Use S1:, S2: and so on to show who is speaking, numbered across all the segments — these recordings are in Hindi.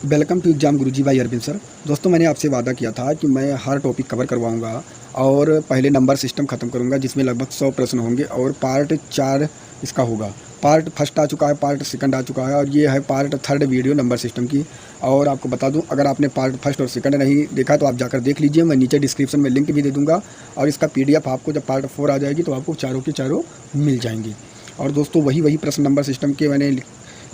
S1: वेलकम टू एग्जाम गुरुजी भाई अरविंद सर। दोस्तों, मैंने आपसे वादा किया था कि मैं हर टॉपिक कवर करवाऊंगा और पहले नंबर सिस्टम ख़त्म करूंगा जिसमें लगभग 100 प्रश्न होंगे और पार्ट 4 इसका होगा। पार्ट फर्स्ट आ चुका है, पार्ट सेकंड आ चुका है और ये है part third video number system की। और आपको बता दूं, अगर आपने पार्ट फर्स्ट और सेकंड नहीं देखा तो आप जाकर देख लीजिए। मैं नीचे डिस्क्रिप्शन में लिंक भी दे दूँगा और इसका PDF आपको जब पार्ट 4 आ जाएगी तो आपको चारों के चारों मिल जाएंगी। और दोस्तों, वही प्रश्न नंबर सिस्टम के मैंने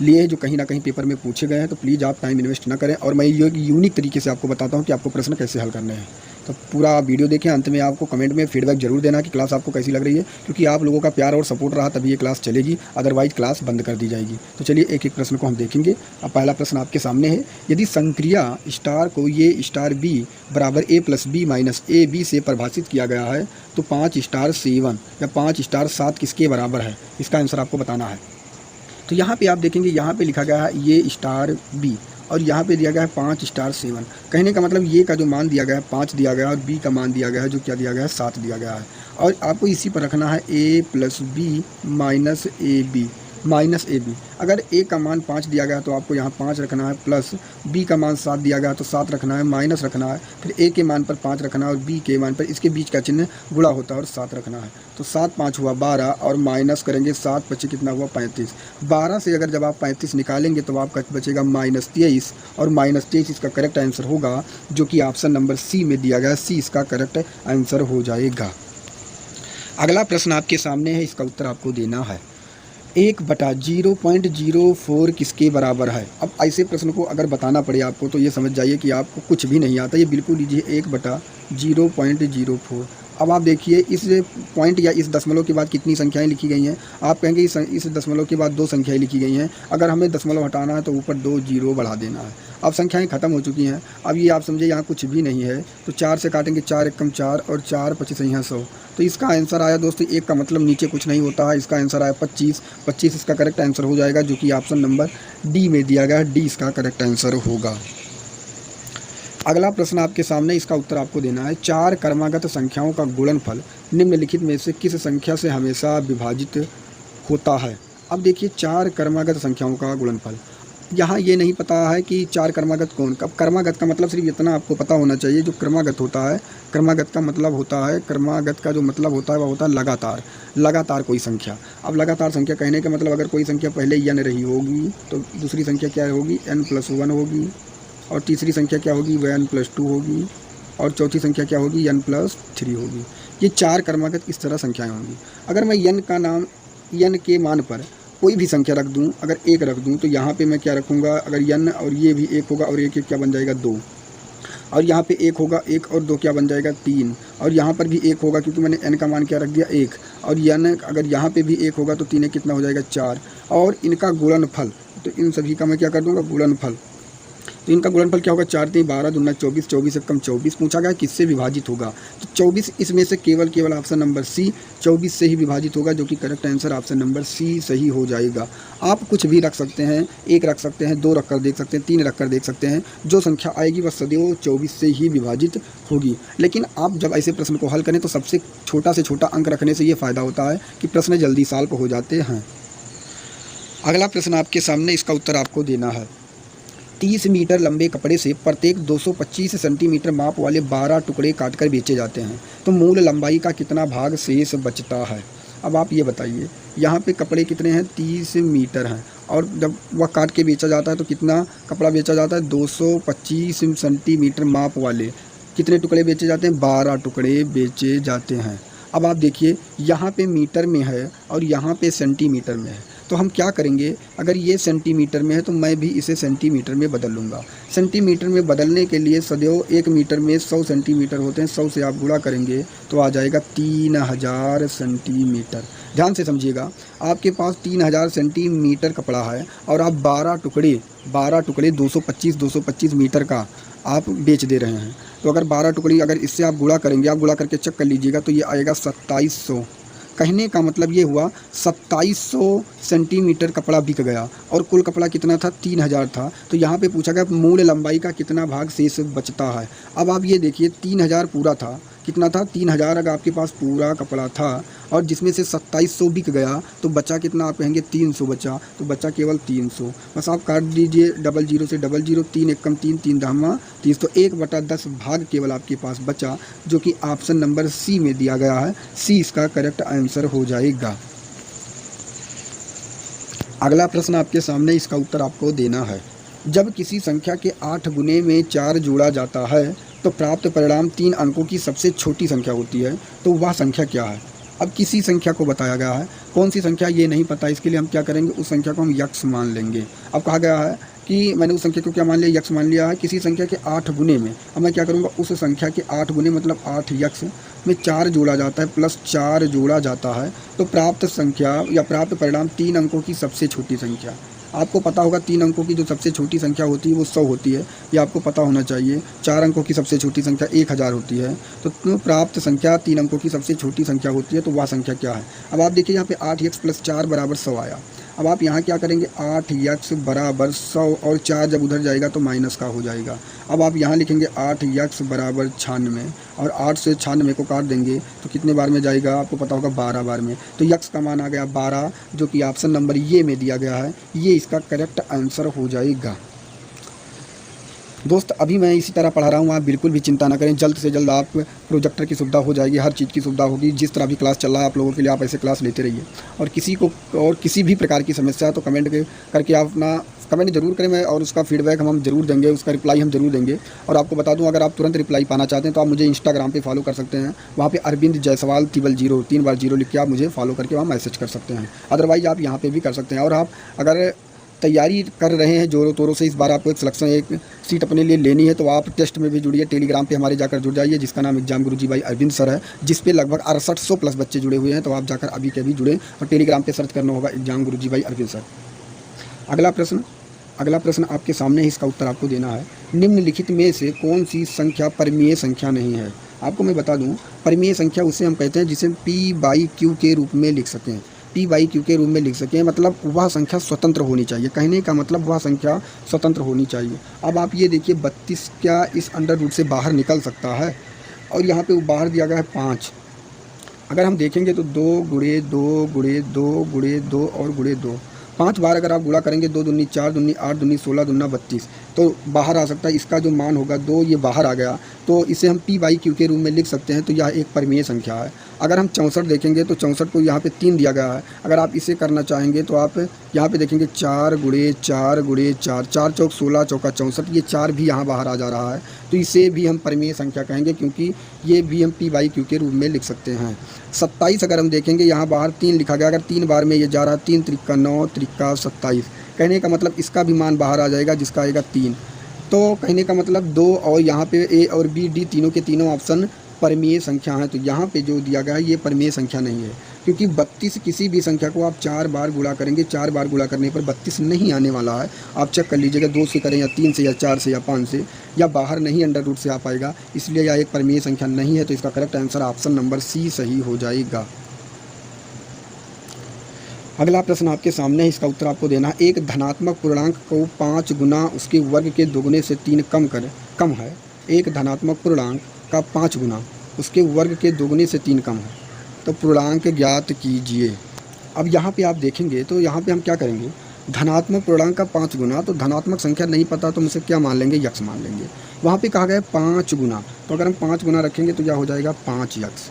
S1: लिए जो कहीं ना कहीं पेपर में पूछे गए हैं, तो प्लीज़ आप टाइम इन्वेस्ट ना करें और मैं ये यूनिक तरीके से आपको बताता हूं कि आपको प्रश्न कैसे हल करने हैं। तो पूरा वीडियो देखें, अंत में आपको कमेंट में फीडबैक जरूर देना कि क्लास आपको कैसी लग रही है, क्योंकि आप लोगों का प्यार और सपोर्ट रहा तभी ये क्लास चलेगी, अदरवाइज क्लास बंद कर दी जाएगी। तो चलिए एक एक प्रश्न को हम देखेंगे। अब पहला प्रश्न आपके सामने है, यदि संक्रिया स्टार को ये स्टार बी बराबर a plus B minus A B से परिभाषित किया गया है तो 5 स्टार 7 या 5 स्टार 7 किसके बराबर है? इसका आंसर आपको बताना है। तो यहाँ पे आप देखेंगे, यहाँ पे लिखा गया है ये स्टार बी और यहाँ पे दिया गया है 5 स्टार 7। कहने का मतलब ये का जो मान दिया गया है 5 दिया गया है और बी का मान दिया गया है जो क्या दिया गया है 7 दिया गया है। और आपको इसी पर रखना है a plus B minus A b minus A b. अगर a का मान 5 दिया गया तो आपको यहाँ 5 रखना है, प्लस b का मान 7 दिया गया तो 7 रखना है, माइनस रखना है, फिर a के मान पर 5 रखना है और b के मान पर इसके बीच का चिन्ह गुणा होता है और 7 रखना है। तो 7 5 हुआ 12 और माइनस करेंगे 7 बचे कितना हुआ 35। 12 से अगर जब आप 35 निकालेंगे तो आपका बचेगा -23 और -23 इसका करेक्ट आंसर होगा, जो कि ऑप्शन नंबर सी में दिया गया है। सी इसका करेक्ट आंसर हो जाएगा। अगला प्रश्न आपके सामने है, इसका उत्तर आपको देना है। 1/0.04 किसके बराबर है? अब ऐसे प्रश्न को अगर बताना पड़े आपको तो ये समझ जाइए कि आपको कुछ भी नहीं आता। ये बिल्कुल लीजिए 1/0.04। अब आप देखिए इस पॉइंट या इस दशमलव के बाद कितनी संख्याएं लिखी गई हैं। आप कहेंगे इस दशमलव के बाद 2 संख्याएं लिखी गई हैं। अगर हमें दशमलव हटाना है तो ऊपर 2 जीरो बढ़ा देना है। अब संख्याएं खत्म हो चुकी हैं। अब ये आप समझे यहाँ कुछ भी नहीं है, तो 4 से काटेंगे, 4 एकम 4 और 4 25 यहाँ 100। तो इसका आंसर आया दोस्तों, 1 का मतलब नीचे कुछ नहीं होता है। इसका आंसर आया 25। 25 इसका करेक्ट आंसर हो जाएगा, जो कि ऑप्शन नंबर डी में दिया गया है। डी इसका करेक्ट आंसर होगा। अगला प्रश्न आपके सामने, इसका उत्तर आपको देना है। 4 क्रमागत संख्याओं का गुणनफल निम्नलिखित में से किस संख्या से हमेशा विभाजित होता है? अब देखिए 4 क्रमागत संख्याओं का गुणनफल, यहाँ ये नहीं पता है कि 4 क्रमागत कौन। कब क्रमागत का मतलब सिर्फ इतना आपको पता होना चाहिए, जो क्रमागत होता है, क्रमागत का मतलब होता है, क्रमागत का जो मतलब होता है वह होता है लगातार, लगातार कोई संख्या। अब लगातार संख्या कहने का मतलब अगर कोई संख्या पहले n रही होगी तो दूसरी संख्या क्या होगी, n+1 होगी, और तीसरी संख्या क्या होगी, वह n+2 होगी, और चौथी संख्या क्या होगी, n+3 होगी। ये 4 क्रमागत इस तरह संख्याएँ होंगी। अगर मैं n का नाम, n के मान पर कोई भी संख्या रख दूं, अगर 1 रख दूं तो यहाँ पे मैं क्या रखूँगा, अगर n और ये भी 1 होगा और 1 1 क्या बन जाएगा 2, और यहाँ पे 1 होगा, 1 और 2 क्या बन जाएगा 3, और यहाँ पर भी 1 होगा क्योंकि मैंने n का मान क्या रख दिया 1, और n अगर यहाँ पे भी 1 होगा तो 3 कितना हो जाएगा 4। और इनका गुणनफल, तो इन सभी का मैं क्या कर दूँगा गुणनफल। तो इनका गुणनफल क्या होगा, 4 3 12 दूना 24, 24 एकम 24। पूछा गया किससे विभाजित होगा, तो 24 इसमें से केवल ऑप्शन नंबर सी 24 से ही विभाजित होगा, जो कि correct answer option number C सही हो जाएगा। आप कुछ भी रख सकते हैं, 1 रख सकते हैं, 2 रख कर देख सकते हैं, 3 रख कर देख सकते हैं। जो संख्या आएगी वह सदैव 24 से ही विभाजित होगी। लेकिन आप जब ऐसे प्रश्न को हल करें तो सबसे छोटा से छोटा अंक रखने से ये फ़ायदा होता है कि प्रश्न जल्दी सॉल्व हो जाते हैं। अगला प्रश्न आपके सामने, इसका उत्तर आपको देना है। 30 मीटर लंबे कपड़े से प्रत्येक 225 सेंटीमीटर माप वाले 12 टुकड़े काटकर बेचे जाते हैं, तो मूल लंबाई का कितना भाग शेष बचता है? अब आप ये बताइए, यहाँ पे कपड़े कितने हैं, 30 मीटर हैं, और जब वह काट के बेचा जाता है तो कितना कपड़ा बेचा जाता है, 225 सेंटीमीटर माप वाले कितने टुकड़े बेचे जाते हैं, 12 टुकड़े बेचे जाते हैं। अब आप देखिए, यहाँ पे मीटर में है और यहाँ पे सेंटीमीटर में है, तो हम क्या करेंगे, अगर ये सेंटीमीटर में है तो मैं भी इसे सेंटीमीटर में बदल लूँगा। सेंटीमीटर में बदलने के लिए सदैव 1 मीटर में 100 सेंटीमीटर होते हैं, 100 से आप गुणा करेंगे तो आ जाएगा 3000 सेंटीमीटर। ध्यान से समझिएगा, आपके पास 3000 सेंटीमीटर कपड़ा है और आप 12 टुकड़े 225 मीटर का आप बेच दे रहे हैं। तो अगर 12 टुकड़ी अगर इससे आप गुणा करेंगे, आप गुणा करके चेक कर लीजिएगा, तो ये आएगा 2700। कहने का मतलब ये हुआ 2700 सेंटीमीटर कपड़ा बिक गया और कुल कपड़ा कितना था, 3000 था। तो यहाँ पे पूछा गया मूल लंबाई का कितना भाग शेष बचता है। अब आप ये देखिए 3000 पूरा था, कितना था 3000 अगर आपके पास पूरा कपड़ा था और जिसमें से 2700 बिक गया तो बचा कितना, आप कहेंगे 300 बचा, तो बचा केवल 300। बस आप काट दीजिए 00 से 00, 3 एकम 3, 3 दहमा 30, तो 1/10 भाग केवल आपके पास बचा, जो कि ऑप्शन नंबर सी में दिया गया है। सी इसका करेक्ट आंसर हो जाएगा। अगला प्रश्न आपके सामने, इसका उत्तर आपको देना है। जब किसी संख्या के 8 गुने में 4 जोड़ा जाता है तो प्राप्त परिणाम 3 अंकों की सबसे छोटी संख्या होती है, तो वह संख्या क्या है। अब किसी संख्या को बताया गया है, कौन सी संख्या ये नहीं पता, इसके लिए हम क्या करेंगे, उस संख्या को हम यक्ष मान लेंगे। अब कहा गया है कि मैंने उस संख्या को क्या मान लिया, यक्ष मान लिया है। किसी संख्या के 8 गुने में, अब मैं क्या करूँगा, उस संख्या के 8 गुने मतलब 8 यक्ष में 4 जोड़ा जाता है प्लस 4 जोड़ा जाता है, तो प्राप्त संख्या या प्राप्त परिणाम 3 अंकों की सबसे छोटी संख्या। आपको पता होगा 3 अंकों की जो सबसे छोटी संख्या होती है वो 100 होती है, ये आपको पता होना चाहिए। 4 अंकों की सबसे छोटी संख्या 1000 होती है, तो प्राप्त संख्या 3 अंकों की सबसे छोटी संख्या होती है, तो वह संख्या क्या है। अब आप देखिए यहाँ पे 8x + 4 = 100 आया। अब आप यहाँ क्या करेंगे, 8x = 100 और 4 जब उधर जाएगा तो माइनस का हो जाएगा। अब आप यहाँ लिखेंगे 8x = 96 और 8 से 96 को काट देंगे तो कितने बार में जाएगा, आपको पता होगा 12 बार में। तो यक्ष का मान आ गया 12, जो कि ऑप्शन नंबर ये में दिया गया है, ये इसका करेक्ट आंसर हो जाएगा। दोस्त अभी मैं इसी तरह पढ़ा रहा हूँ, आप बिल्कुल भी चिंता ना करें, जल्द से जल्द आप प्रोजेक्टर की सुविधा हो जाएगी, हर चीज़ की सुविधा होगी। जिस तरह भी क्लास चल रहा है आप लोगों के लिए, आप ऐसे क्लास लेते रहिए। और किसी भी प्रकार की समस्या है तो कमेंट करके आप अपना कमेंट जरूर करें, मैं और उसका फीडबैक हम जरूर देंगे, उसका रिप्लाई हम जरूर देंगे। और आपको बता दूं, अगर आप तुरंत रिप्लाई पाना चाहते हैं तो आप मुझे इंस्टाग्राम पे फॉलो कर सकते हैं, वहाँ पे अरविंद जायसवाल 0 3 बार 0 लिख के आप मुझे फॉलो करके वहाँ मैसेज कर सकते हैं। अदरवाइज़ आप यहाँ पे भी कर सकते हैं। और आप अगर तैयारी कर रहे हैं जोरों तोरों से, इस बार आपको एक सीट अपने लिए लेनी है, तो आप टेस्ट में भी जुड़िए। टेलीग्राम पे हमारे जाकर जुड़ जाइए, जिसका नाम exam Guruji by Arvind sir है, जिस पे लगभग 6800 प्लस बच्चे जुड़े हुए हैं। तो आप जाकर अभी के अभी जुड़े और टेलीग्राम पे सर्च करना होगा exam Guruji by Arvind sir. अगला प्रश्न आपके सामने है, इसका उत्तर आपको देना है। निम्नलिखित में से कौन सी संख्या परिमेय संख्या नहीं है। आपको मैं बता दूं, परिमेय संख्या उसे हम कहते हैं जिसे p/q के रूप में लिख सकें। p/q के रूप में लिख सकें मतलब वह संख्या स्वतंत्र होनी चाहिए। कहने का मतलब वह संख्या स्वतंत्र होनी चाहिए। अब आप ये देखिए 32 क्या इस अंडर रूट से बाहर निकल सकता है, और यहाँ पे बाहर दिया गया है 5। अगर हम देखेंगे तो 2 × 2 × 2 × 2 और × 2, 5 बार अगर आप गुणा करेंगे, 2 दूनी 4, दूनी 8, दूनी 16, दूना 32, तो बाहर आ सकता है। इसका जो मान होगा 2, ये बाहर आ गया, तो इसे हम p/q के रूप में लिख सकते हैं। तो यह एक परिमेय संख्या है। अगर हम 64 देखेंगे तो 64 को यहाँ पे 3 दिया गया है। अगर आप इसे करना चाहेंगे तो आप यहाँ पे देखेंगे 4 × 4 × 4, 4 चौक 16, चौका 64, ये 4 भी यहाँ बाहर आ जा रहा है, तो इसे भी हम परिमेय संख्या कहेंगे, क्योंकि ये भी हम p/q के रूप में लिख सकते हैं। 27 अगर हम देखेंगे, यहाँ बाहर 3 लिखा गया, अगर 3 बार में ये जा रहा है, 3 × 3 = 9, 3 × 27, कहने का मतलब इसका भी मान बाहर आ जाएगा, जिसका आएगा 3। तो कहने का मतलब 2 और यहाँ पे a और b d तीनों के तीनों ऑप्शन परिमेय संख्या हैं। तो यहाँ पे जो दिया गया है ये परिमेय संख्या नहीं है, क्योंकि 32 किसी भी संख्या को आप 4 बार गुणा करेंगे, 4 बार गुणा करने पर 32 नहीं आने वाला है। आप चेक कर लीजिएगा, 2 से करें या 3 से या 4 से या 5 से, या बाहर नहीं अंडर रूट से आ पाएगा, इसलिए यह एक परिमेय संख्या नहीं है। तो इसका correct answer option number C सही हो जाएगा। अगला प्रश्न आपके सामने है, इसका उत्तर आपको देना है। एक धनात्मक पूर्णांक को 5 गुना उसके वर्ग के दोगुने से 3 कम है। एक धनात्मक पूर्णांक का 5 गुना उसके वर्ग के दोगुने से 3 कम है, तो पूर्णांक ज्ञात कीजिए। अब यहाँ पे आप देखेंगे तो यहाँ पे हम क्या करेंगे, धनात्मक पूर्णांक का 5 गुना, तो धनात्मक संख्या नहीं पता तो हम उसे क्या मान लेंगे, यक्ष मान लेंगे। वहाँ पे कहा गया है 5 गुना, तो अगर हम 5 गुना रखेंगे तो क्या हो जाएगा, 5 यक्ष।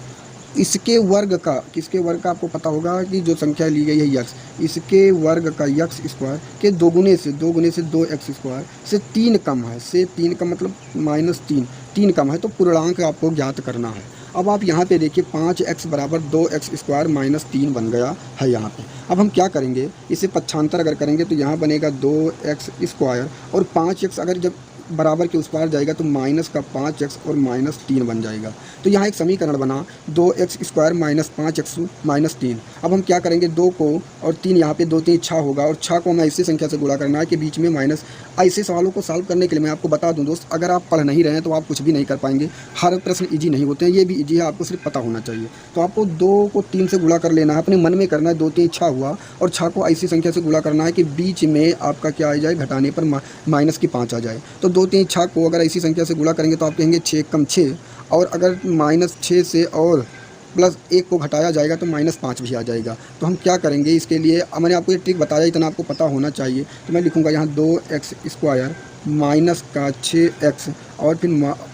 S1: इसके वर्ग का, किसके वर्ग का आपको पता होगा कि जो संख्या ली गई है यक्ष, इसके वर्ग का यक्ष स्क्वायर के दोगुने से 2x स्क्वायर से 3 कम है, से 3 का मतलब -3, 3 कम है, तो पूर्णांक आपको ज्ञात करना है। अब आप यहाँ पे देखिए 5x = 2x स्क्वायर -3 बन गया है यहाँ पे। अब हम क्या करेंगे, इसे पक्षांतर अगर करेंगे तो यहाँ बनेगा 2x स्क्वायर, और 5x अगर जब बराबर के उस पार जाएगा तो माइनस का 5x और -3 बन जाएगा। तो यहाँ एक समीकरण बना 2x स्क्वायर -5x -3। अब हम क्या करेंगे, 2 को और 3 यहाँ पे 2 3 6 होगा, और 6 को हमें ऐसी संख्या से गुणा करना है कि बीच में माइनस। ऐसे सवालों को सॉल्व करने के लिए मैं आपको बता दूं दोस्त, अगर आप पढ़ नहीं रहे हैं तो आप कुछ भी नहीं कर पाएंगे। हर प्रश्न ईजी नहीं होते हैं, ये भी ईजी है, आपको सिर्फ पता होना चाहिए। तो आपको 2 को 3 से गुणा कर लेना है, अपने मन में करना है, 2 3 6 हुआ, और 6 को ऐसी संख्या से गुणा करना है कि बीच में आपका क्या आ जाए, घटाने पर माइनस की 5 आ जाए। तो 2 3 6 को अगर ऐसी संख्या से गुणा करेंगे तो आप कहेंगे 6 × 6, और अगर -6 से और प्लस 1 को घटाया जाएगा तो -5 भी आ जाएगा। तो हम क्या करेंगे इसके लिए, मैंने आपको ये ट्रिक बताया, इतना आपको पता होना चाहिए। तो मैं लिखूँगा यहाँ 2x² माइनस का 6x और फिर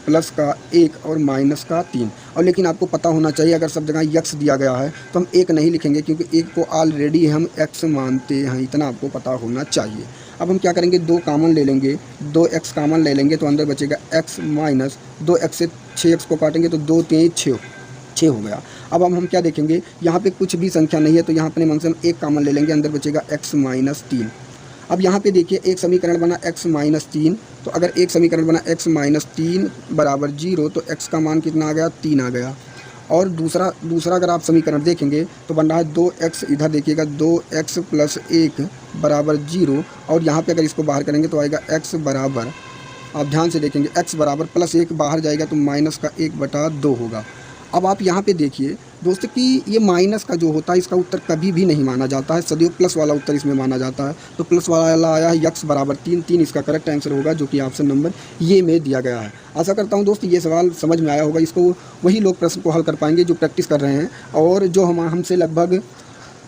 S1: प्लस का 1 और माइनस का 3। और लेकिन आपको पता होना चाहिए, अगर सब जगह x दिया गया है तो हम 1 नहीं लिखेंगे, क्योंकि 1 को ऑलरेडी हम x मानते हैं, इतना आपको पता होना चाहिए। अब हम क्या करेंगे, 2 कॉमन ले लेंगे, 2x कॉमन ले लेंगे तो अंदर बचेगा x माइनस 2x से 6x को काटेंगे तो 2 3 6 हो गया। अब हम क्या देखेंगे, यहाँ पे कुछ भी संख्या नहीं है तो यहाँ अपने मन से हम 1 कॉमन ले लेंगे, अंदर बचेगा x माइनस 3। अब यहाँ पे देखिए एक समीकरण बना x माइनस 3, तो अगर एक समीकरण बना x माइनस 3 बराबर 0 तो x का मान कितना आ गया, 3 आ गया। और दूसरा अगर आप समीकरण देखेंगे तो बन रहा है 2x, इधर देखिएगा 2x प्लस 1 बराबर 0, और यहाँ पे अगर इसको बाहर करेंगे तो आएगा x बराबर, आप ध्यान से देखेंगे x बराबर प्लस 1 बाहर जाएगा तो माइनस का 1/2 होगा। अब आप यहाँ पे देखिए दोस्तों कि ये माइनस का जो होता है इसका उत्तर कभी भी नहीं माना जाता है, सदैव प्लस वाला उत्तर इसमें माना जाता है। तो प्लस वाला आया है x बराबर 3 इसका करेक्ट आंसर होगा, जो कि ऑप्शन नंबर ये में दिया गया है। आशा करता हूँ दोस्त ये सवाल समझ में आया होगा। इसको वही लोग प्रश्न को हल कर पाएंगे जो प्रैक्टिस कर रहे हैं, और जो हमसे लगभग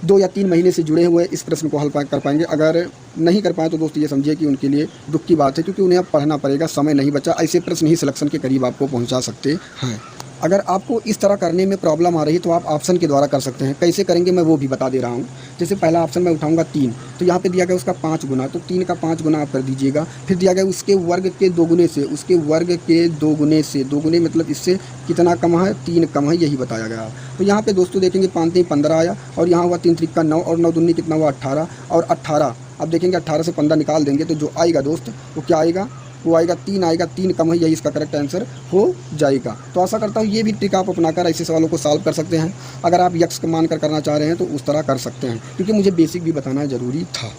S1: 2 या 3 महीने से जुड़े हुए इस प्रश्न को हल कर पाएंगे। अगर नहीं कर पाए तो दोस्त ये समझिए कि उनके लिए दुख की बात है, क्योंकि उन्हें अब पढ़ना पड़ेगा, समय नहीं बचा। ऐसे प्रश्न ही सिलेक्शन के करीब आपको पहुँचा सकते हैं। अगर आपको इस तरह करने में प्रॉब्लम आ रही है तो आप ऑप्शन के द्वारा कर सकते हैं। कैसे करेंगे मैं वो भी बता दे रहा हूँ। जैसे पहला ऑप्शन मैं उठाऊंगा 3, तो यहाँ पे दिया गया उसका 5 गुना, तो 3 का 5 गुना आप कर दीजिएगा। फिर दिया गया उसके वर्ग के 2 गुने से, उसके वर्ग के 2 गुने से, 2 गुने मतलब इससे कितना कम है, 3 कम है, यही बताया गया। तो यहाँ पे दोस्तों देखेंगे 5 3 15 आया, और यहाँ हुआ 3 3 का 9, और 9 दूनी कितना हुआ 18, और 18 अब देखेंगे 18 से 15 निकाल देंगे तो जो आएगा दोस्त वो क्या आएगा, वो आएगा 3 आएगा, 3 कम है, यही इसका करेक्ट आंसर हो जाएगा। तो आशा करता हूँ ये भी ट्रिक आप अपनाकर ऐसे सवालों को सॉल्व कर सकते हैं। अगर आप यक्स मान कर करना चाह रहे हैं तो उस तरह कर सकते हैं, क्योंकि मुझे बेसिक भी बताना ज़रूरी था।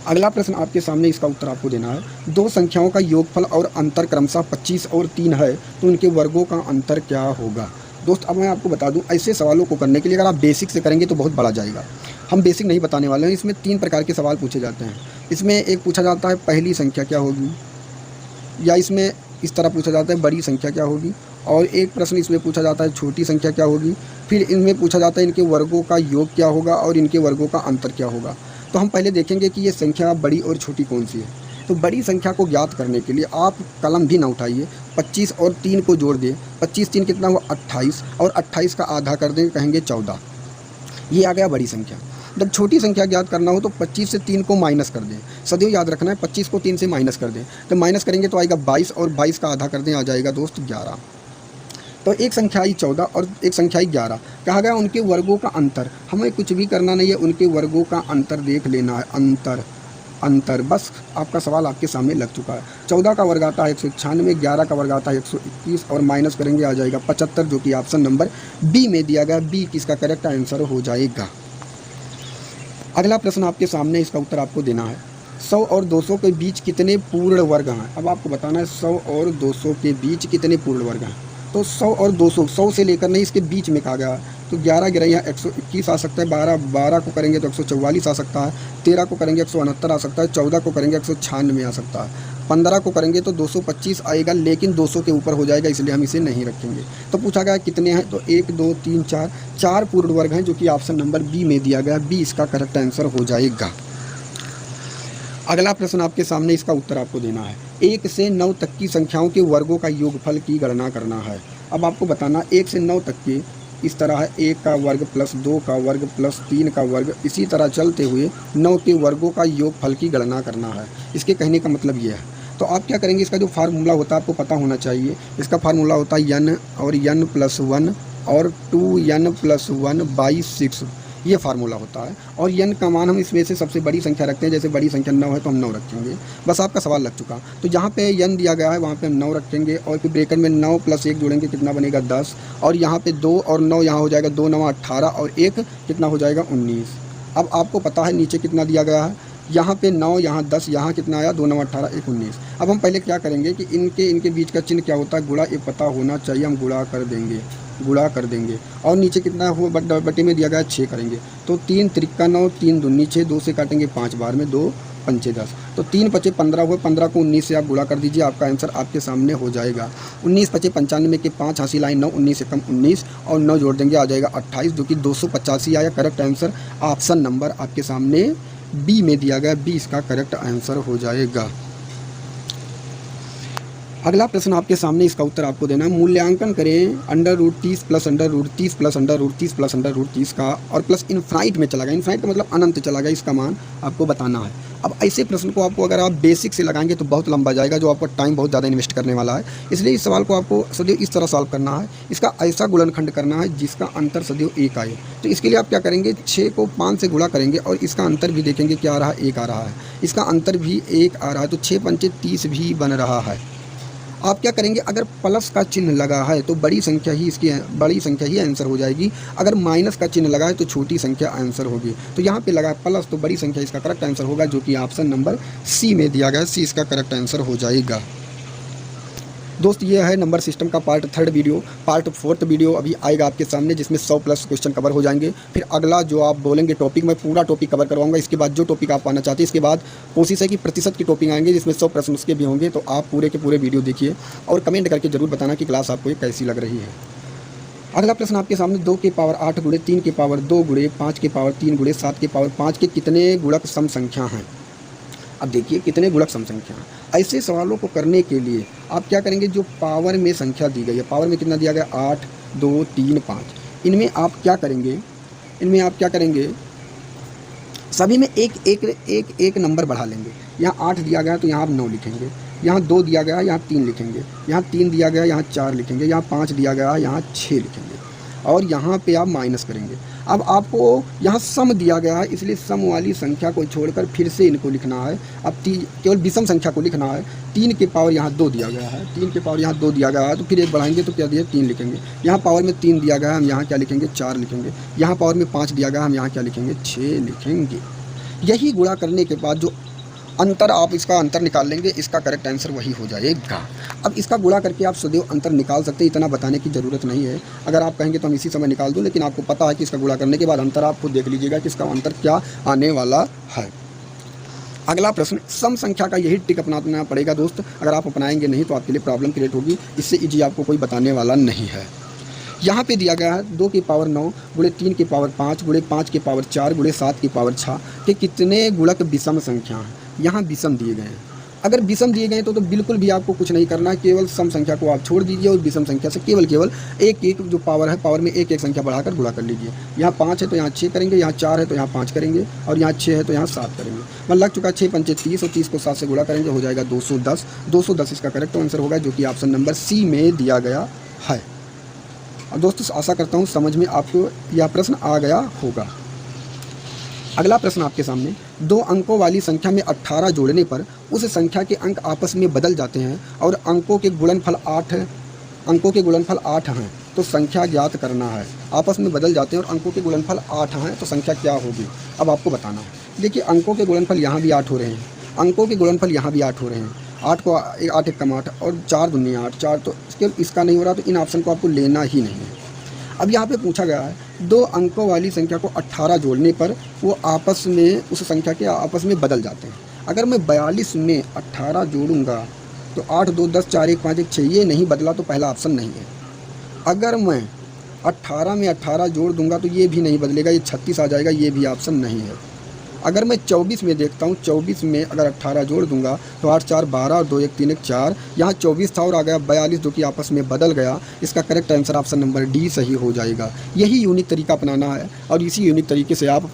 S1: अगला प्रश्न आपके सामने, इसका उत्तर आपको देना है। 2 संख्याओं का योगफल और अंतर क्रमशः 25 और 3 है, तो उनके वर्गों का अंतर क्या होगा। दोस्त अब मैं आपको बता दूं, ऐसे सवालों को करने के लिए अगर आप बेसिक से करेंगे तो बहुत बड़ा जाएगा। हम बेसिक नहीं बताने वाले हैं। इसमें 3 प्रकार के सवाल पूछे जाते हैं। इसमें एक पूछा जाता है पहली संख्या क्या होगी, या इसमें इस तरह पूछा जाता है बड़ी संख्या क्या होगी, और एक प्रश्न इसमें पूछा जाता है छोटी संख्या क्या होगी। फिर इनमें पूछा जाता है इनके वर्गों का योग क्या होगा और इनके वर्गों का अंतर क्या होगा। तो हम पहले देखेंगे कि ये संख्या बड़ी और छोटी कौन सी है। तो बड़ी संख्या को ज्ञात करने के लिए आप कलम भी ना उठाइए, 25 और 3 को जोड़ दें। 25 3 कितना हुआ 28, और 28 का आधा कर दें, कहेंगे 14। ये आ गया बड़ी संख्या। जब छोटी संख्या ज्ञात करना हो तो 25 से 3 को माइनस कर दें। सदैव याद रखना है 25 को 3 से माइनस कर दें। तो माइनस करेंगे तो आएगा 22, और 22 का आधा कर दें, आ जाएगा दोस्त 11। तो एक संख्या आई 14 और एक संख्या आई 11। कहा गया उनके वर्गों का अंतर। हमें कुछ भी करना नहीं है, उनके वर्गों का अंतर देख लेना है। अंतर बस आपका सवाल आपके सामने लग चुका है। 14 का वर्ग आता है 196, 11 का वर्ग आता है 121, और माइनस करेंगे आ जाएगा 75, जो कि ऑप्शन नंबर बी में दिया गया। बी किसका करेक्ट आंसर हो जाएगा। अगला प्रश्न आपके सामने, इसका उत्तर आपको देना है। 100 और 200 के बीच कितने पूर्ण वर्ग हैं। अब आपको बताना है 100 और 200 के बीच कितने पूर्ण वर्ग हैं। तो 100 और 200, 100 से लेकर नहीं, इसके बीच में कहा गया। तो 11 गिरा यहाँ 121 आ सकता है, 12 को करेंगे तो 144 आ सकता है, 13 को करेंगे 169 आ सकता है, 14 को करेंगे 196 आ सकता है, 15 को करेंगे तो 225 आएगा, लेकिन 200 के ऊपर हो जाएगा, इसलिए हम इसे नहीं रखेंगे। तो पूछा गया कितने हैं, तो 1 2 3 4 पूर्ण वर्ग हैं, जो कि ऑप्शन नंबर बी में दिया गया। बी इसका करेक्ट आंसर हो जाएगा। अगला प्रश्न आपके सामने, इसका उत्तर आपको देना है। 1 से 9 तक की संख्याओं के वर्गों का योगफल की गणना करना है। अब आपको बताना 1 से 9 तक के इस तरह है, 1 का वर्ग प्लस 2 का वर्ग प्लस 3 का वर्ग, इसी तरह चलते हुए 9 के वर्गों का योगफल की गणना करना है। इसके कहने का मतलब ये है। तो आप क्या करेंगे, इसका जो फार्मूला होता है आपको पता होना चाहिए। इसका फार्मूला होता है n और n + 1 और 2n + 1 बाई 6, ये फार्मूला होता है। और n का मान हम इसमें से सबसे बड़ी संख्या रखते हैं। जैसे बड़ी संख्या 9 है तो हम 9 रखेंगे। बस आपका सवाल लग चुका। तो जहाँ पे n दिया गया है वहाँ पे हम 9 रखेंगे, और फिर ब्रैकेट में 9 + 1 जोड़ेंगे, कितना बनेगा 10, और यहाँ पे 2 और 9 यहाँ हो जाएगा, 2 9 18, और 1 कितना हो जाएगा 19। अब आपको पता है नीचे कितना दिया गया है, यहाँ पे 9, यहाँ 10, यहाँ कितना आया 2 9 18 1 19। अब हम पहले क्या करेंगे कि इनके बीच का चिन्ह क्या होता है, गुणा, ये पता होना चाहिए। हम गुणा कर देंगे, और नीचे कितना हो बटे में दिया गया 6 करेंगे। तो 3 3 9, 3 दूनी 6, 2 से काटेंगे 5 बार में 2 पंचे 10, तो 3 पचे 15 हुए, 15 को 19 से आप गुणा कर दीजिए, आपका आंसर आपके सामने हो जाएगा। 19 पचे 95 के 5 हासिल आए 9, 19 से कम 19 और 9 जोड़ देंगे आ जाएगा 28, जो कि 285 आया। करेक्ट आंसर ऑप्शन नंबर आपके सामने बी में दिया गया, बी इसका करेक्ट आंसर हो जाएगा। अगला प्रश्न आपके सामने, इसका उत्तर आपको देना है। मूल्यांकन करें √30 प्लस √30 प्लस √30 प्लस √30 का और प्लस इनफाइनाइट में चला गया। इनफाइनाइट का मतलब अनंत चला गया, इसका मान आपको बताना है। अब ऐसे प्रश्न को आपको अगर आप बेसिक से लगाएंगे तो बहुत लंबा जाएगा, जो आपका टाइम बहुत ज़्यादा इन्वेस्ट करने वाला है। इसलिए इस सवाल को आपको सदैव इस तरह सॉल्व करना है। इसका ऐसा गुणनखंड करना है जिसका अंतर सदैव 1 आए। तो इसके लिए आप क्या करेंगे, 6 को 5 से गुणा करेंगे और इसका अंतर भी देखेंगे क्या आ रहा है, 1 आ रहा है। इसका अंतर भी 1 आ रहा है, तो 6 पंचे 30 भी बन रहा है। आप क्या करेंगे, अगर प्लस का चिन्ह लगा है तो बड़ी संख्या ही आंसर हो जाएगी। अगर माइनस का चिन्ह लगा है तो छोटी संख्या आंसर होगी। तो यहाँ पे लगा है प्लस, तो बड़ी संख्या इसका करेक्ट आंसर होगा, जो कि ऑप्शन नंबर सी में दिया गया है। सी इसका करेक्ट आंसर हो जाएगा। दोस्त ये है नंबर सिस्टम का पार्ट 3 वीडियो। पार्ट 4 वीडियो अभी आएगा आपके सामने, जिसमें 100+ क्वेश्चन कवर हो जाएंगे। फिर अगला जो आप बोलेंगे टॉपिक, मैं पूरा टॉपिक कवर करवाऊंगा। इसके बाद जो टॉपिक आप पाना चाहते हैं, इसके बाद कोशिश है कि प्रतिशत की टॉपिक आएंगे, जिसमें 100 प्रश्न उसके भी होंगे। तो आप पूरे के पूरे वीडियो देखिए और कमेंट करके जरूर बताना कि क्लास आपको ये कैसी लग रही है। अगला प्रश्न आपके सामने, 2 की पावर 8 गुणे 3 की पावर 2 गुणे 5 की पावर 3 गुणे 7 की पावर 5 के कितने गुणक सम संख्या हैं। अब देखिए कितने गुणक सम संख्या हैं। ऐसे सवालों को करने के लिए आप क्या करेंगे, जो पावर में संख्या दी गई है, पावर में कितना दिया गया 8, 2, 3, 5, इनमें आप क्या करेंगे, सभी में एक नंबर बढ़ा लेंगे। यहाँ 8 दिया गया तो यहाँ आप 9 लिखेंगे, यहाँ 2 दिया गया यहाँ 3 लिखेंगे, यहाँ 3 दिया गया यहाँ 4 लिखेंगे, यहाँ 5 दिया गया यहाँ 6 लिखेंगे और यहाँ पे आप माइनस करेंगे। अब आपको यहाँ सम दिया गया है, इसलिए सम वाली संख्या को छोड़कर फिर से इनको लिखना है। अब केवल विषम संख्या को लिखना है। 3 के पावर यहाँ 2 दिया गया है, 3 के पावर यहाँ 2 दिया गया है, तो फिर एक बढ़ाएंगे तो क्या दिया 3 लिखेंगे। यहाँ पावर में 3 दिया गया है, हम यहाँ क्या लिखेंगे 4 लिखेंगे। यहाँ पावर में 5 दिया गया, हम यहाँ क्या लिखेंगे 6 लिखेंगे। यही गुणा करने के बाद जो अंतर, आप इसका अंतर निकाल लेंगे, इसका करेक्ट आंसर वही हो जाएगा। अब इसका गुणा करके आप सदैव अंतर निकाल सकते हैं, इतना बताने की ज़रूरत नहीं है। अगर आप कहेंगे तो हम इसी समय निकाल दूं, लेकिन आपको पता है कि इसका गुणा करने के बाद अंतर आप खुद देख लीजिएगा कि इसका अंतर क्या आने वाला है। अगला प्रश्न, सम संख्या का यही ट्रिक अपनाना पड़ेगा दोस्त। अगर आप अपनाएंगे नहीं तो आपके लिए प्रॉब्लम क्रिएट होगी। इससे ईजी आपको कोई बताने वाला नहीं है। यहाँ पे दिया गया है 2 की पावर 9 गुणे 3 की पावर 5 गुणे 5 की पावर 4 गुणे 7 की पावर 6 के कितने गुणक विषम संख्या हैं। यहाँ विषम दिए गए हैं। अगर विषम दिए गए तो बिल्कुल भी आपको कुछ नहीं करना है, केवल सम संख्या को आप छोड़ दीजिए और विषम संख्या से केवल एक जो पावर है, पावर में एक संख्या बढ़ाकर गुणा कर लीजिए। यहाँ 5 है तो यहाँ 6 करेंगे, यहाँ 4 है तो यहाँ 5 करेंगे और यहाँ 6 है तो यहाँ 7 करेंगे। मन लग चुका 6 पंचे 30 और 30 को 7 से गुणा करेंगे, हो जाएगा 210। 210 इसका करेक्ट आंसर होगा, जो कि ऑप्शन नंबर सी में दिया गया है। और दोस्तों आशा करता हूँ समझ में आपको यह प्रश्न आ गया होगा। अगला प्रश्न आपके सामने, 2 अंकों वाली संख्या में 18 जोड़ने पर उस संख्या के अंक आपस में बदल जाते हैं और अंकों के गुणनफल 8 हैं, तो संख्या ज्ञात करना है। आपस में बदल जाते हैं और अंकों के गुणनफल 8 हैं, तो संख्या क्या होगी, अब आपको बताना है। देखिए अंकों के गुणनफल यहाँ भी 8 हो रहे हैं, अंकों के गुणनफल यहाँ भी 8 हो रहे हैं। 8 को 8 एक कम 8 और 4 दूनी 8, 4 तो इसका नहीं हो रहा, तो इन ऑप्शन को आपको लेना ही नहीं है। अब यहाँ पे पूछा गया है 2 अंकों वाली संख्या को 18 जोड़ने पर वो आपस में उस संख्या के आपस में बदल जाते हैं। अगर मैं 42 में 18 जोड़ूंगा तो 8, 2, 10, 4, 1, 5, 1, 6 ये नहीं बदला, तो पहला ऑप्शन नहीं है। अगर मैं 18 में 18 जोड़ दूंगा तो ये भी नहीं बदलेगा, ये 36 आ जाएगा, ये भी ऑप्शन नहीं है। अगर मैं 24 में देखता हूँ, 24 में अगर 18 जोड़ दूंगा तो 8, 4, 12 और 2, 1, 3, 1, 4, यहाँ 24 था और आ गया 42, जो कि आपस में बदल गया। इसका correct answer option number D सही हो जाएगा। यही यूनिक तरीका अपनाना है और इसी यूनिक तरीके से आप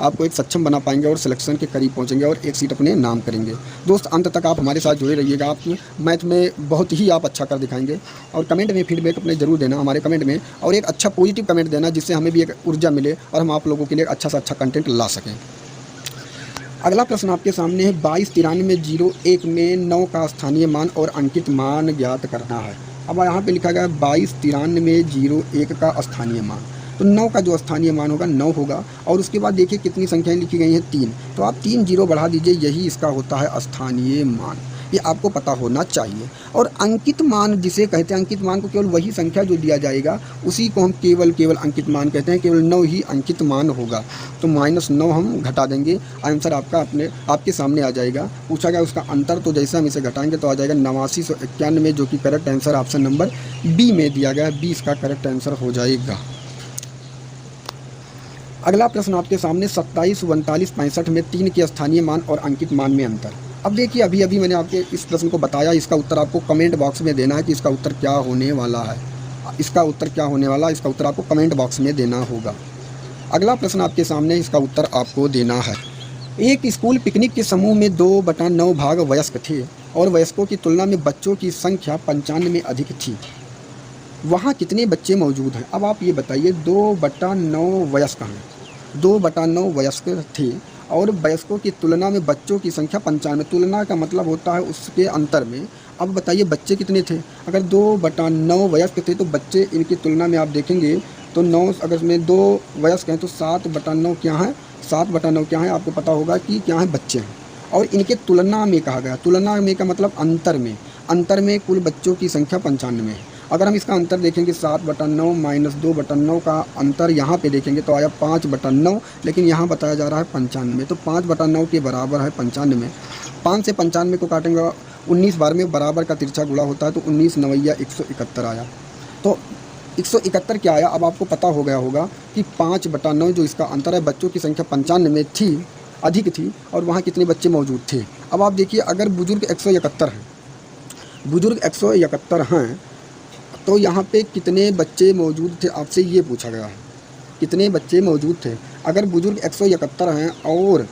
S1: आपको एक सक्षम बना पाएंगे और सिलेक्शन के करीब पहुँचेंगे और एक सीट अपने नाम करेंगे। दोस्त अंत तक आप हमारे साथ जुड़े रहिएगा, आप मैथ में बहुत ही आप अच्छा कर दिखाएंगे। और कमेंट में फीडबैक अपने ज़रूर देना हमारे कमेंट में, और एक अच्छा पॉजिटिव कमेंट देना, जिससे हमें भी एक ऊर्जा मिले और हम आप लोगों के लिए अच्छा से अच्छा कंटेंट ला सकें। अगला प्रश्न आपके सामने है, 229301 में 9 का स्थानीय मान और अंकित मान ज्ञात करना है। अब यहाँ पे लिखा गया 229301 का स्थानीय मान, तो 9 का जो स्थानीय मान होगा 9 होगा। और उसके बाद देखिए कितनी संख्याएं लिखी गई हैं 3, तो आप 3 जीरो बढ़ा दीजिए, यही इसका होता है स्थानीय मान। ये आपको पता होना चाहिए। और अंकित मान जिसे कहते हैं, अंकित मान को केवल वही संख्या जो दिया जाएगा उसी को हम केवल अंकित मान कहते हैं। केवल 9 ही अंकित मान होगा। तो -9 हम घटा देंगे, आंसर आपका आपके सामने आ जाएगा। पूछा गया उसका अंतर, तो जैसे हम इसे घटाएंगे तो आ जाएगा 8991, जो कि correct answer option number B में दिया गया है। 20 का करेक्ट आंसर हो जाएगा। अगला प्रश्न आपके सामने 27, 39, 65 में 3 के स्थानीय मान और अंकित मान में अंतर। अब देखिए अभी मैंने आपके इस प्रश्न को बताया, इसका उत्तर आपको कमेंट बॉक्स में देना है कि इसका उत्तर क्या होने वाला है। इसका उत्तर क्या होने वाला है, इसका उत्तर आपको कमेंट बॉक्स में देना होगा। अगला प्रश्न आपके सामने, इसका उत्तर आपको देना है। एक स्कूल पिकनिक के समूह में 2/9 भाग वयस्क थे और वयस्कों की तुलना में बच्चों की संख्या 95 में अधिक थी। वहाँ कितने बच्चे मौजूद हैं? अब आप ये बताइए, 2/9 वयस्क हैं, 2/9 वयस्क थे और वयस्कों की तुलना में बच्चों की संख्या 95। तुलना का मतलब होता है उसके अंतर में। अब बताइए बच्चे कितने थे? अगर 2/9 वयस्क थे तो बच्चे इनकी तुलना में आप देखेंगे तो 9, अगर में 2 वयस्क हैं तो 7/9 क्या है? 7/9 क्या है? आपको पता होगा कि क्या है, बच्चे हैं। और इनके तुलना में कहा गया, तुलना में का मतलब अंतर में कुल बच्चों की संख्या 95 है। अगर हम इसका अंतर देखेंगे 7/9 माइनस 2/9 का अंतर यहाँ पे देखेंगे तो आया 5/9, लेकिन यहाँ बताया जा रहा है 95। तो 5/9 के बराबर है 95। 5 से 95 को काटेंगे 19 बार में, बराबर का तिरछा गुणा होता है तो 19 9 171 आया। तो 171 क्या आया? अब आपको पता हो गया होगा कि 5/9 जो इसका अंतर है, बच्चों की संख्या 95 में थी, अधिक थी, और वहाँ कितने बच्चे मौजूद थे। अब आप देखिए अगर बुजुर्ग 171 हैं, बुजुर्ग 171 हैं तो यहाँ पे कितने बच्चे मौजूद थे आपसे ये पूछा गया है, कितने बच्चे मौजूद थे। अगर बुजुर्ग 171 हैं और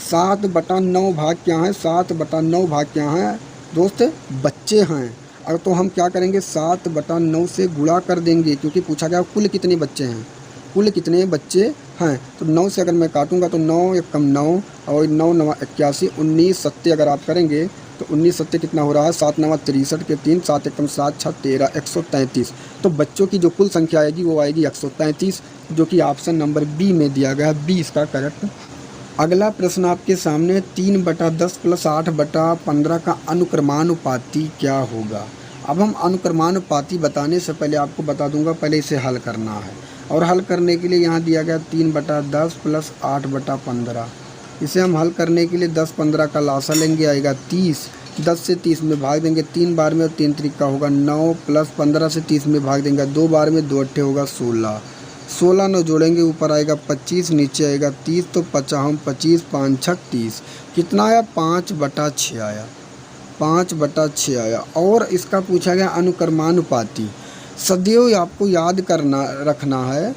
S1: 7/9 भाग क्या है, 7/9 भाग क्या है दोस्त, बच्चे हैं। अगर तो हम क्या करेंगे, 7/9 से गुणा कर देंगे, क्योंकि पूछा गया कुल कितने बच्चे हैं, कुल कितने बच्चे हैं। तो 9 से अगर मैं काटूंगा तो 9 एकम 9 और 9 9 81, 19 सत्ते अगर आप करेंगे तो 19 सत्ते कितना हो रहा है, 7 9 63 के 3, 7 एकम 7 6 13, 133। तो बच्चों की जो कुल संख्या आएगी वो आएगी 133, जो कि ऑप्शन नंबर बी में दिया गया है, 20 का करेक्ट। अगला प्रश्न आपके सामने 3/10 प्लस 8/15 का अनुक्रमानुपाती क्या होगा। अब हम अनुक्रमानुपाती बताने से पहले आपको बता दूंगा, पहले इसे हल करना है। और हल करने के लिए यहाँ दिया गया 3/10 प्लस 8/15। इसे हम हल करने के लिए 10-15 का लासा लेंगे, आएगा 30। 10 से 30 में भाग देंगे 3 बार में और 3 त्रिक का होगा 9, प्लस 15 से 30 में भाग देंगे 2 बार में, 2 अट्ठे होगा 16। 16 9 जोड़ेंगे, ऊपर आएगा 25, नीचे आएगा 30, तो 25 5 6 30। कितना आया? 5/6 आया, 5/6 आया। और इसका पूछा गया अनुक्रमानुपाती। सदैव आपको याद रखना है,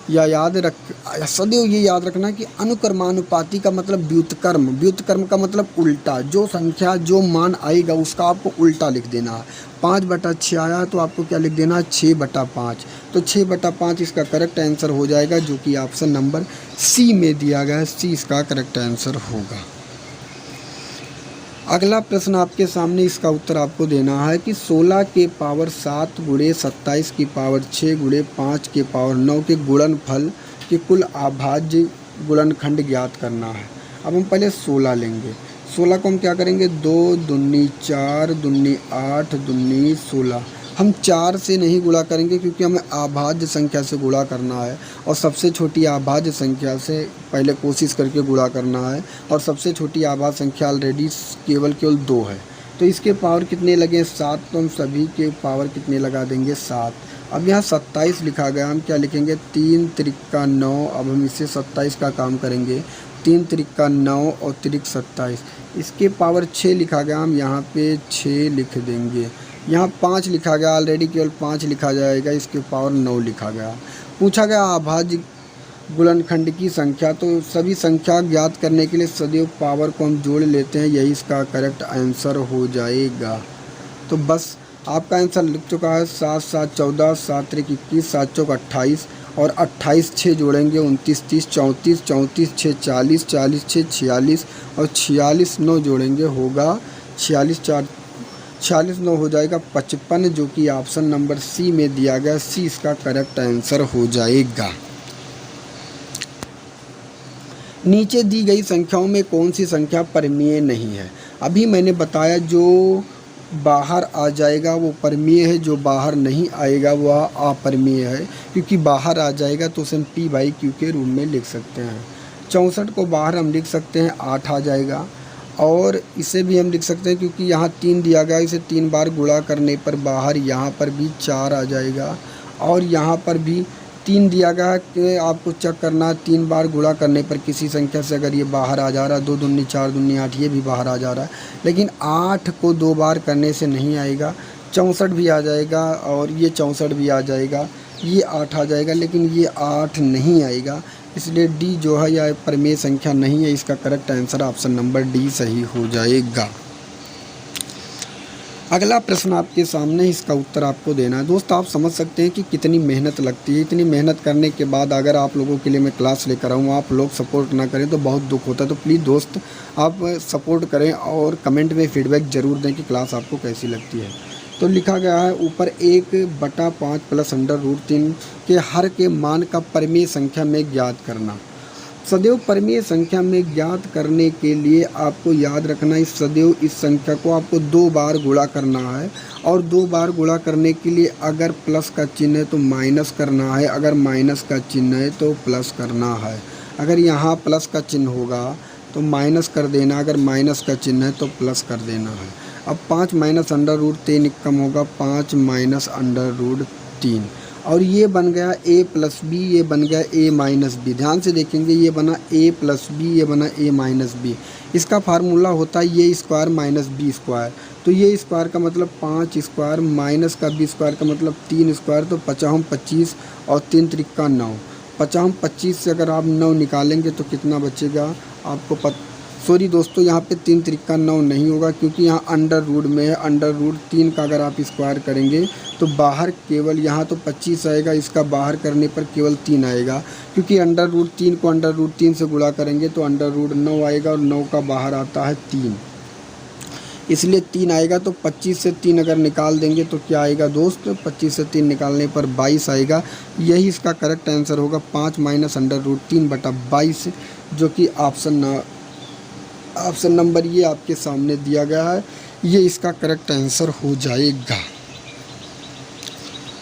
S1: या सदैव ये याद रखना कि अनुक्रमानुपाती का मतलब व्युत्क्रम, व्युत्क्रम का मतलब उल्टा। जो संख्या जो मान आएगा उसका आपको उल्टा लिख देना है। 5/6 आया तो आपको क्या लिख देना है, 6/5। तो 6/5 इसका करेक्ट आंसर हो जाएगा, जो कि ऑप्शन नंबर सी में दिया गया है। सी इसका करेक्ट आंसर होगा। अगला प्रश्न आपके सामने, इसका उत्तर आपको देना है कि 16 के पावर 7 गुणे 27 की पावर 6 गुणे 5 के पावर 9 के गुणनफल के कुल अभाज्य गुणनखंड ज्ञात करना है। अब हम पहले 16 लेंगे। 16 को हम क्या करेंगे, 2 दूनी 4 दूनी 8 दूनी 16। हम 4 से नहीं गुणा करेंगे क्योंकि हमें अभाज्य संख्या से गुणा करना है, और सबसे छोटी अभाज्य संख्या से पहले कोशिश करके गुणा करना है। और सबसे छोटी अभाज्य संख्या ऑलरेडी केवल 2 है, तो इसके पावर कितने लगे, 7। तो हम सभी के पावर कितने लगा देंगे, 7। अब यहाँ 27 लिखा गया, हम क्या लिखेंगे, 3 त्रिका 9। अब हम इससे 27 का काम करेंगे, 3 त्रिका 9 और त्रिक 27। इसके पावर 6 लिखा गया, हम यहाँ पे 6 लिख देंगे। यहाँ 5 लिखा गया, ऑलरेडी केवल 5 लिखा जाएगा, इसके पावर 9 लिखा गया। पूछा गया अभाज्य गुणनखंड की संख्या, तो सभी संख्या ज्ञात करने के लिए सदैव पावर को हम जोड़ लेते हैं, यही इसका करेक्ट आंसर हो जाएगा। तो बस आपका आंसर लिख चुका है, 7 7 14, 7 त्रिक 21, 7 चौक 28 और 28 6 जोड़ेंगे 29 30, 34 34 6 40, 40 6 46 और 46 9 जोड़ेंगे होगा 46 4 46 9 हो जाएगा 55, जो कि ऑप्शन नंबर सी में दिया गया। सी इसका करेक्ट आंसर हो जाएगा। नीचे दी गई संख्याओं में कौन सी संख्या परिमेय नहीं है। अभी मैंने बताया जो बाहर आ जाएगा वो परमीय है, जो बाहर नहीं आएगा वह अपरमीय है, क्योंकि बाहर आ जाएगा तो उसे हम P/Q के रूप में लिख सकते हैं। 64 को बाहर हम लिख सकते हैं 8 आ जाएगा, और इसे भी हम लिख सकते हैं क्योंकि यहाँ 3 दिया गया, इसे 3 बार गुणा करने पर बाहर यहाँ पर भी 4 आ जाएगा, और यहाँ पर भी 3 दिया गया कि आपको चेक करना 3 बार गुणा करने पर किसी संख्या से अगर ये बाहर आ जा रहा है, 2 दूनी 4 दूनी 8, ये भी बाहर आ जा रहा है, लेकिन 8 को 2 बार करने से नहीं आएगा। 64 भी आ जाएगा और ये 64 भी आ जाएगा, ये 8 आ जाएगा, लेकिन ये 8 नहीं आएगा, इसलिए डी जो है यह परमेय संख्या नहीं है। इसका correct answer option number D सही हो जाएगा। अगला प्रश्न आपके सामने, इसका उत्तर आपको देना है। दोस्त आप समझ सकते हैं कि कितनी मेहनत लगती है। इतनी मेहनत करने के बाद अगर आप लोगों के लिए मैं क्लास लेकर आऊँ, आप लोग सपोर्ट ना करें तो बहुत दुख होता है। तो प्लीज़ दोस्त आप सपोर्ट करें और कमेंट में फीडबैक ज़रूर दें कि क्लास आपको कैसी लगती है। तो लिखा गया है ऊपर 1/5 प्लस √3 के हर के मान का परमीय संख्या में ज्ञात करना। सदैव परमीय संख्या में ज्ञात करने के लिए आपको याद रखना है सदैव इस संख्या को आपको 2 बार गुणा करना है, और 2 बार गुणा करने के लिए अगर प्लस का चिन्ह है तो माइनस करना है, अगर माइनस का चिन्ह है तो प्लस करना है। अगर यहाँ प्लस का चिन्ह होगा तो माइनस कर देना, अगर माइनस का चिन्ह है तो प्लस कर देना है। अब 5 माइनस √3 कम होगा 5 माइनस √3, और ये बन गया a प्लस बी, ये बन गया a माइनस बी। ध्यान से देखेंगे ये बना a प्लस बी, ये बना a माइनस बी। इसका फार्मूला होता है ये स्क्वायर माइनस बी स्क्वायर, तो ये स्क्वायर का मतलब 5 स्क्वायर माइनस का बी स्क्वायर का मतलब 3 स्क्वायर, तो 5 25 और 3 त्रिका 9। 5 25 से अगर आप 9 निकालेंगे तो कितना बचेगा आपको सॉरी दोस्तों, यहाँ पे 3 त्रिका 9 नहीं होगा, क्योंकि यहाँ अंडर रूट में है। अंडर रूट 3 का अगर आप स्क्वायर करेंगे तो बाहर केवल यहाँ तो 25 आएगा, इसका बाहर करने पर केवल 3 आएगा, क्योंकि अंडर रूट 3 को अंडर रूट 3 से गुणा करेंगे तो अंडर रूट 9 आएगा, और 9 का बाहर आता है 3, इसलिए 3 आएगा। तो 25 से 3 अगर निकाल देंगे तो क्या आएगा दोस्त, 25 से 3 निकालने पर 22 आएगा। यही इसका करेक्ट आंसर होगा 5 माइनस अंडर रूट 3/22, जो कि ऑप्शन नंबर ये आपके सामने दिया गया है, ये इसका करेक्ट आंसर हो जाएगा।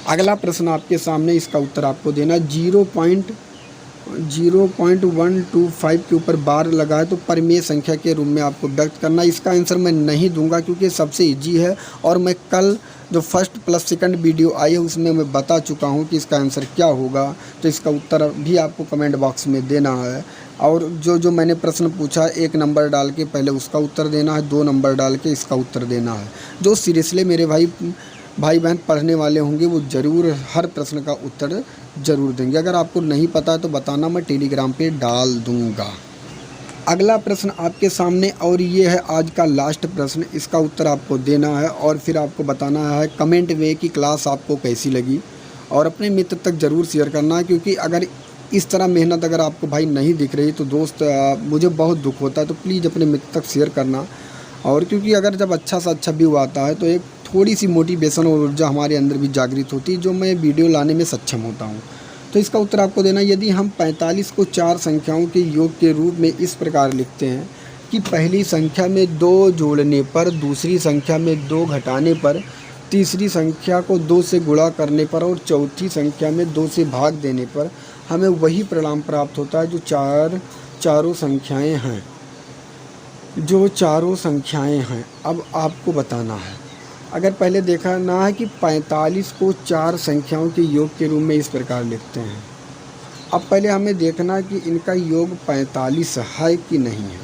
S1: अगला प्रश्न आपके सामने, इसका उत्तर आपको देना। 0.125 के ऊपर बार लगा है तो परमेय संख्या के रूप में आपको व्यक्त करना। इसका आंसर मैं नहीं दूंगा क्योंकि सबसे इजी है, और मैं कल जो फर्स्ट प्लस सेकंड वीडियो आई है उसमें मैं बता चुका हूं कि इसका आंसर क्या होगा। तो इसका उत्तर भी आपको कमेंट बॉक्स में देना है, और जो मैंने प्रश्न पूछा 1 नंबर डाल के पहले उसका उत्तर देना है, 2 नंबर डाल के इसका उत्तर देना है। जो सीरियसली मेरे भाई बहन पढ़ने वाले होंगे वो ज़रूर हर प्रश्न का उत्तर ज़रूर देंगे। अगर आपको नहीं पता है तो बताना, मैं टेलीग्राम पे डाल दूँगा। अगला प्रश्न आपके सामने, और ये है आज का लास्ट प्रश्न। इसका उत्तर आपको देना है और फिर आपको बताना है कमेंट में कि क्लास आपको कैसी लगी, और अपने मित्र तक ज़रूर शेयर करना है, क्योंकि अगर इस तरह मेहनत अगर आपको भाई नहीं दिख रही तो दोस्त मुझे बहुत दुख होता है। तो प्लीज़ अपने मित्र तक शेयर करना, और क्योंकि अगर जब अच्छा सा अच्छा व्यू आता है तो एक थोड़ी सी मोटिवेशन और ऊर्जा हमारे अंदर भी जागृत होती है, जो मैं वीडियो लाने में सक्षम होता हूँ। तो इसका उत्तर आपको देना। यदि हम 45 को 4 संख्याओं के योग के रूप में इस प्रकार लिखते हैं कि पहली संख्या में 2 जोड़ने पर, दूसरी संख्या में 2 घटाने पर, तीसरी संख्या को 2 से गुणा करने पर और चौथी संख्या में 2 से भाग देने पर हमें वही परिणाम प्राप्त होता है जो चारों संख्याएं हैं। अब आपको बताना है, अगर पहले देखा ना है कि 45 को 4 संख्याओं के योग के रूप में इस प्रकार लिखते हैं। अब पहले हमें देखना कि इनका योग 45 है कि नहीं है।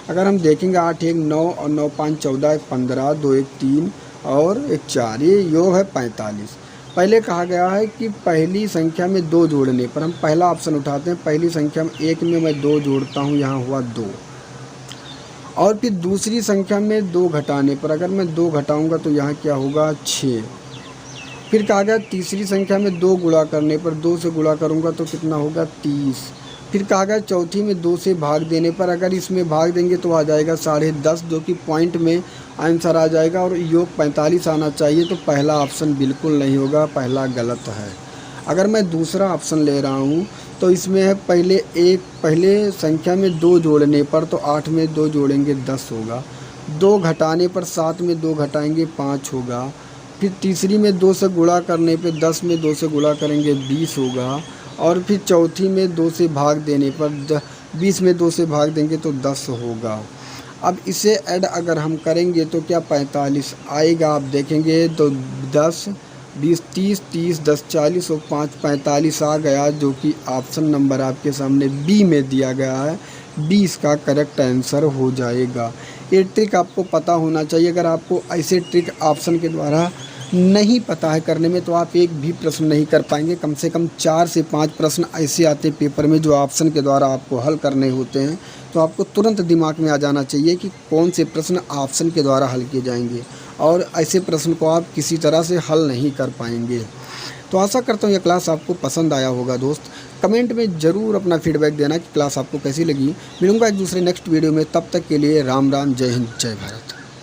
S1: अगर हम देखेंगे 8 1 9 और 9 5 14 1 15 2 1 3 और 1 4, ये योग है 45। पहले कहा गया है कि पहली संख्या में 2 जोड़ने पर, हम पहला ऑप्शन उठाते हैं। पहली संख्या में 1 में मैं 2 जोड़ता हूँ, यहाँ हुआ 2, और फिर दूसरी संख्या में 2 घटाने पर, अगर मैं 2 घटाऊंगा तो यहाँ क्या होगा 6। फिर कहा गया तीसरी संख्या में 2 गुणा करने पर, 2 से गुणा करूंगा तो कितना होगा 30। फिर कहा गया चौथी में 2 से भाग देने पर, अगर इसमें भाग देंगे तो आ जाएगा 10.5, जो कि पॉइंट में आंसर आ जाएगा, और योग 45 आना चाहिए। तो पहला ऑप्शन बिल्कुल नहीं होगा, पहला गलत है। अगर मैं दूसरा ऑप्शन ले रहा हूँ तो इसमें है पहले संख्या में 2 जोड़ने पर, तो 8 में 2 जोड़ेंगे 10 होगा। 2 घटाने पर 7 में 2 घटाएंगे 5 होगा। फिर तीसरी में 2 से गुणा करने पे 10 में 2 से गुणा करेंगे 20 होगा। और फिर चौथी में 2 से भाग देने पर 20 में 2 से भाग देंगे तो 10 होगा। अब इसे ऐड अगर हम करेंगे तो क्या 45 आएगा। आप देखेंगे तो 10 20 30 30 10 40 और 5 45 आ गया, जो कि ऑप्शन नंबर आपके सामने बी में दिया गया है। बी इसका करेक्ट आंसर हो जाएगा। ये ट्रिक आपको पता होना चाहिए। अगर आपको ऐसे ट्रिक ऑप्शन के द्वारा नहीं पता है करने में तो आप एक भी प्रश्न नहीं कर पाएंगे। कम से कम 4 से 5 प्रश्न ऐसे आते हैं पेपर में जो ऑप्शन के द्वारा आपको हल करने होते हैं। तो आपको तुरंत दिमाग में आ जाना चाहिए कि कौन से प्रश्न ऑप्शन के द्वारा हल किए जाएंगे, और ऐसे प्रश्न को आप किसी तरह से हल नहीं कर पाएंगे। तो आशा करता हूँ यह क्लास आपको पसंद आया होगा दोस्त। कमेंट में ज़रूर अपना फीडबैक देना कि क्लास आपको कैसी लगी। मिलूंगा एक दूसरे नेक्स्ट वीडियो में, तब तक के लिए राम राम, जय हिंद, जय भारत।